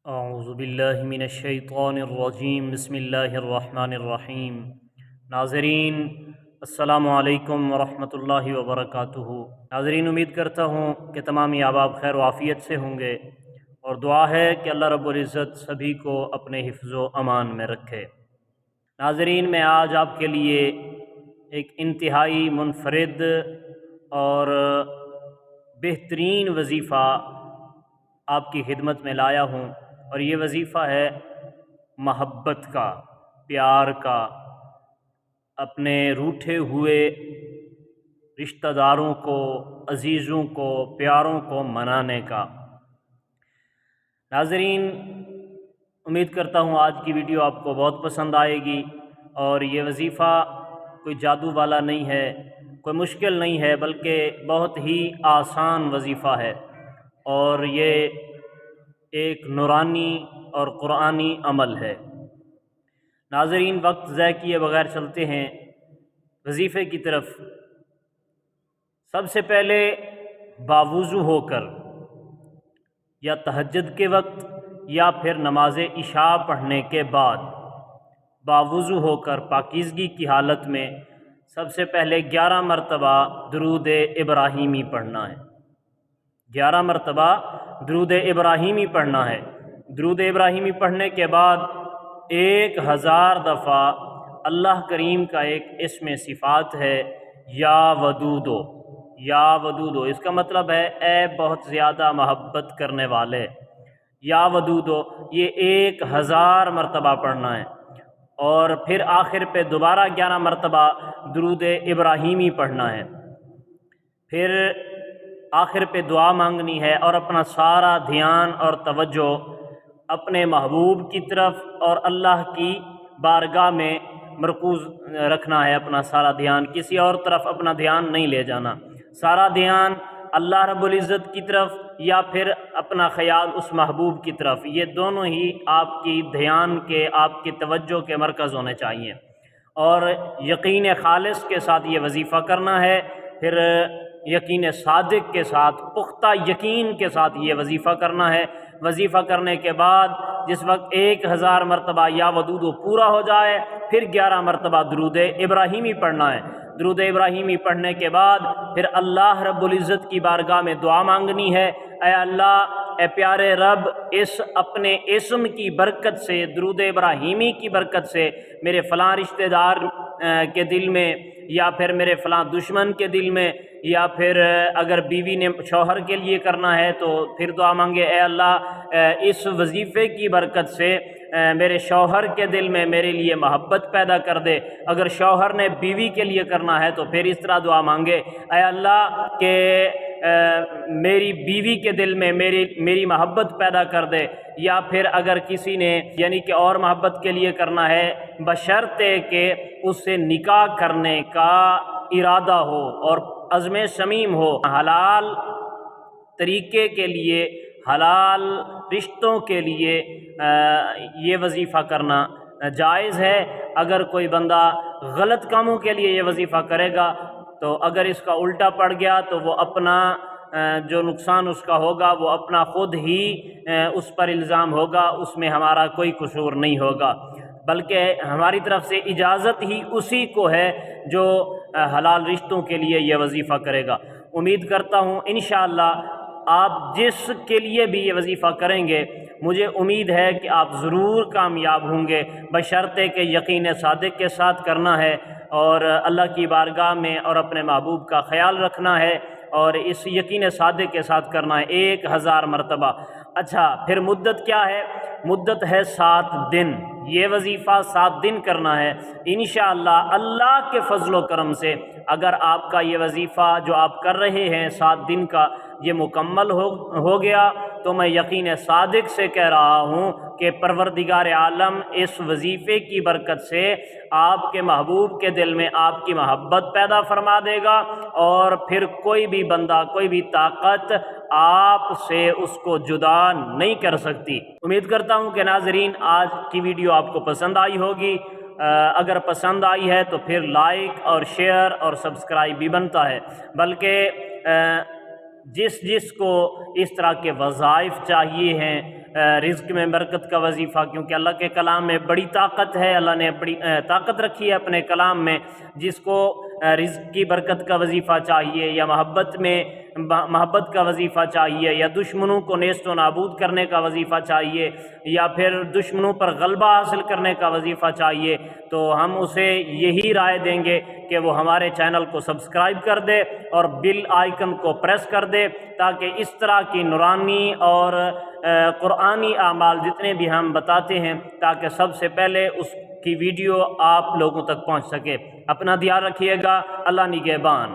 اعوذ باللہ من الشیطان الرجیم بسم اللہ الرحمن الرحیم۔ ناظرین السلام علیکم ورحمۃ اللہ وبرکاتہ۔ ناظرین، امید کرتا ہوں کہ تمام احباب خیر و عافیت سے ہوں گے، اور دعا ہے کہ اللہ رب العزت سبھی کو اپنے حفظ و امان میں رکھے۔ ناظرین، میں آج آپ کے لیے ایک انتہائی منفرد اور بہترین وظیفہ آپ کی خدمت میں لایا ہوں، اور یہ وظیفہ ہے محبت کا، پیار کا، اپنے روٹھے ہوئے رشتہ داروں کو، عزیزوں کو، پیاروں کو منانے کا۔ ناظرین، امید کرتا ہوں آج کی ویڈیو آپ کو بہت پسند آئے گی، اور یہ وظیفہ کوئی جادو والا نہیں ہے، کوئی مشکل نہیں ہے، بلکہ بہت ہی آسان وظیفہ ہے، اور یہ ایک نورانی اور قرآنی عمل ہے۔ ناظرین، وقت ضائع کیے بغیر چلتے ہیں وظیفے کی طرف۔ سب سے پہلے باوضو ہو کر، یا تہجد کے وقت یا پھر نماز عشاء پڑھنے کے بعد، باوضو ہو کر پاکیزگی کی حالت میں سب سے پہلے 11 مرتبہ درود ابراہیمی پڑھنا ہے۔ 11 مرتبہ درود ابراہیمی پڑھنا ہے۔ درود ابراہیمی پڑھنے کے بعد 1000 دفعہ اللہ کریم کا ایک اسم صفات ہے، یا ودودو۔ یا ودودو، اس کا مطلب ہے اے بہت زیادہ محبت کرنے والے۔ یا ودودو، یہ 1000 مرتبہ پڑھنا ہے، اور پھر آخر پہ دوبارہ 11 مرتبہ درود ابراہیمی پڑھنا ہے۔ پھر آخر پہ دعا مانگنی ہے، اور اپنا سارا دھیان اور توجہ اپنے محبوب کی طرف اور اللہ کی بارگاہ میں مرکوز رکھنا ہے۔ اپنا سارا دھیان، کسی اور طرف اپنا دھیان نہیں لے جانا، سارا دھیان اللہ رب العزت کی طرف یا پھر اپنا خیال اس محبوب کی طرف، یہ دونوں ہی آپ کی دھیان کے، آپ کی توجہ کے مرکز ہونے چاہیے، اور یقین خالص کے ساتھ یہ وظیفہ کرنا ہے۔ پھر یقین صادق کے ساتھ، پختہ یقین کے ساتھ یہ وظیفہ کرنا ہے۔ وظیفہ کرنے کے بعد جس وقت 1000 مرتبہ یا ودودو پورا ہو جائے، پھر 11 مرتبہ درود ابراہیمی پڑھنا ہے۔ درود ابراہیمی پڑھنے کے بعد پھر اللہ رب العزت کی بارگاہ میں دعا مانگنی ہے، اے اللہ، اے پیارے رب، اس اپنے اسم کی برکت سے، درود ابراہیمی کی برکت سے میرے فلاں رشتہ دار کے دل میں، یا پھر میرے فلاں دشمن کے دل میں، یا پھر اگر بیوی نے شوہر کے لیے کرنا ہے تو پھر دعا مانگے، اے اللہ، اس وظیفے کی برکت سے میرے شوہر کے دل میں میرے لیے محبت پیدا کر دے۔ اگر شوہر نے بیوی کے لیے کرنا ہے تو پھر اس طرح دعا مانگے، اے اللہ کہ میری بیوی کے دل میں میری محبت پیدا کر دے۔ یا پھر اگر کسی نے یعنی کہ اور محبت کے لیے کرنا ہے، بشرطے کہ اس سے نکاح کرنے کا ارادہ ہو اور عزم صمیم ہو، حلال طریقے کے لیے، حلال رشتوں کے لیے یہ وظیفہ کرنا جائز ہے۔ اگر کوئی بندہ غلط کاموں کے لیے یہ وظیفہ کرے گا تو اگر اس کا الٹا پڑ گیا تو وہ اپنا جو نقصان اس کا ہوگا وہ اپنا خود ہی اس پر الزام ہوگا، اس میں ہمارا کوئی قصور نہیں ہوگا، بلکہ ہماری طرف سے اجازت ہی اسی کو ہے جو حلال رشتوں کے لیے یہ وظیفہ کرے گا۔ امید کرتا ہوں انشاءاللہ آپ جس کے لیے بھی یہ وظیفہ کریں گے، مجھے امید ہے کہ آپ ضرور کامیاب ہوں گے، بشرطے کہ یقین صادق کے ساتھ کرنا ہے، اور اللہ کی بارگاہ میں اور اپنے محبوب کا خیال رکھنا ہے، اور اس یقین صادق کے ساتھ کرنا ہے 1000 مرتبہ۔ اچھا، پھر مدت کیا ہے؟ مدت ہے 7 دن۔ یہ وظیفہ 7 دن کرنا ہے انشاءاللہ۔ اللہ کے فضل و کرم سے اگر آپ کا یہ وظیفہ جو آپ کر رہے ہیں 7 دن کا یہ مکمل ہو گیا تو میں یقین صادق سے کہہ رہا ہوں کہ پروردگار عالم اس وظیفے کی برکت سے آپ کے محبوب کے دل میں آپ کی محبت پیدا فرما دے گا، اور پھر کوئی بھی بندہ، کوئی بھی طاقت آپ سے اس کو جدا نہیں کر سکتی۔ امید کرتا ہوں کہ ناظرین آج کی ویڈیو آپ کو پسند آئی ہوگی۔ اگر پسند آئی ہے تو پھر لائک اور شیئر اور سبسکرائب بھی بنتا ہے، بلکہ جس کو اس طرح کے وظائف چاہیے ہیں، رزق میں برکت کا وظیفہ، کیونکہ اللہ کے کلام میں بڑی طاقت ہے، اللہ نے بڑی طاقت رکھی ہے اپنے کلام میں۔ جس کو رزق کی برکت کا وظیفہ چاہیے، یا محبت کا وظیفہ چاہیے، یا دشمنوں کو نیست و نابود کرنے کا وظیفہ چاہیے، یا پھر دشمنوں پر غلبہ حاصل کرنے کا وظیفہ چاہیے، تو ہم اسے یہی رائے دیں گے کہ وہ ہمارے چینل کو سبسکرائب کر دے اور بیل آئیکن کو پریس کر دے، تاکہ اس طرح کی نورانی اور قرآنی اعمال جتنے بھی ہم بتاتے ہیں، تاکہ سب سے پہلے اس کی ویڈیو آپ لوگوں تک پہنچ سکے۔ اپنا دھیان رکھیے گا، اللہ نگہبان۔